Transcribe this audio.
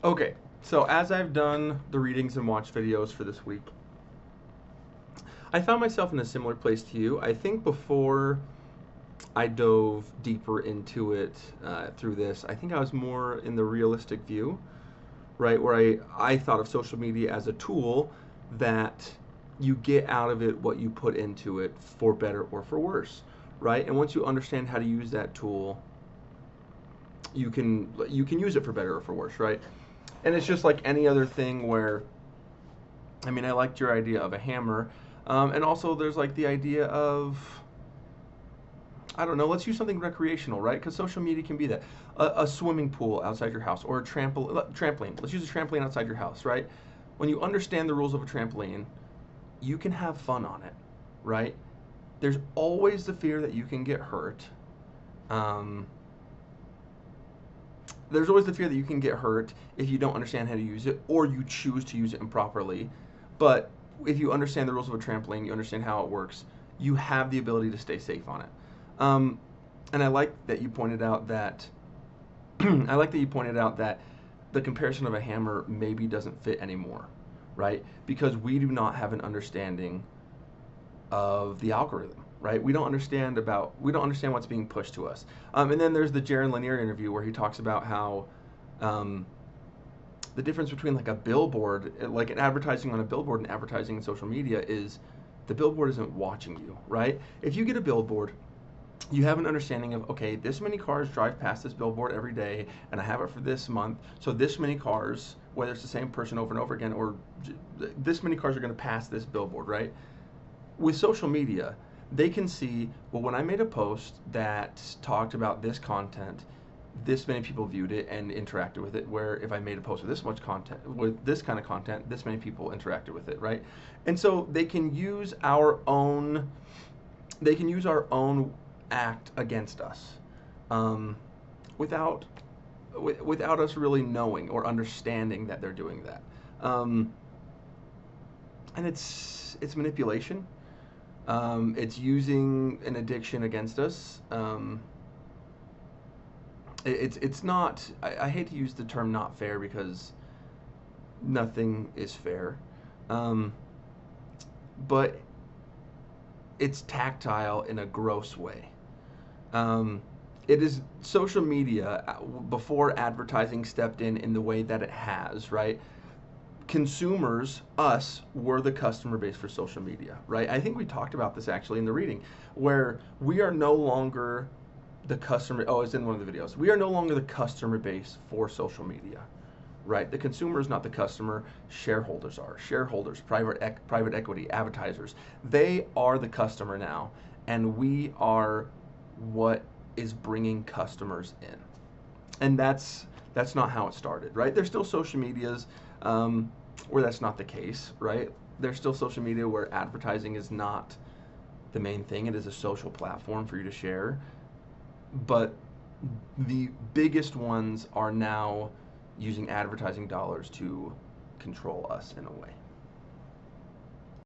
Okay, so as I've done the readings and watch videos for this week, I found myself in a similar place to you. I think before I dove deeper into it through this, I think I was more in the realistic view, right? Where I thought of social media as a tool that you get out of it what you put into it for better or for worse, right? And once you understand how to use that tool, you can use it for better or for worse, right? And it's just like any other thing where, I mean, I liked your idea of a hammer, and also there's like the idea of, I don't know, let's use something recreational, right? Because social media can be that. A swimming pool outside your house, or a trampoline. Let's use a trampoline outside your house, right? When you understand the rules of a trampoline, you can have fun on it, right? There's always the fear that you can get hurt. Um, there's always the fear that you can get hurt if you don't understand how to use it or you choose to use it improperly. But if you understand the rules of a trampoline, you understand how it works, you have the ability to stay safe on it. Um, and I like that you pointed out that I like that you pointed out that the comparison of a hammer maybe doesn't fit anymore, right? Because we do not have an understanding of the algorithm, right? We don't understand what's being pushed to us. And then there's the Jaron Lanier interview where he talks about how um, the difference between like a billboard, like an advertising on a billboard and advertising in social media is the billboard isn't watching you, right? If you get a billboard, you have an understanding of, okay, this many cars drive past this billboard every day and I have it for this month, so this many cars, whether it's the same person over and over again, or this many cars are going to pass this billboard, right? With social media, they can see, well, when I made a post that talked about this content, this many people viewed it and interacted with it. Where if I made a post with this much content, with this kind of content, this many people interacted with it, right? And so they can use our own act against us, um, without without us really knowing or understanding that they're doing that. Um, and it's manipulation. It's using an addiction against us. It's not. I hate to use the term "not fair" because nothing is fair, um, but it's tactile in a gross way. Um, it is social media before advertising stepped in the way that it has, right? Consumers, us, were the customer base for social media, right? I think we talked about this actually in the reading, where we are no longer the customer. Oh, it's in one of the videos. We are no longer the customer base for social media, right? The consumer is not the customer. Shareholders are. Shareholders, private equity, advertisers. They are the customer now, and we are what is bringing customers in. And that's not how it started, right? There's still social medias where that's not the case, right? There's still social media where advertising is not the main thing. It is a social platform for you to share. But the biggest ones are now using advertising dollars to control us in a way.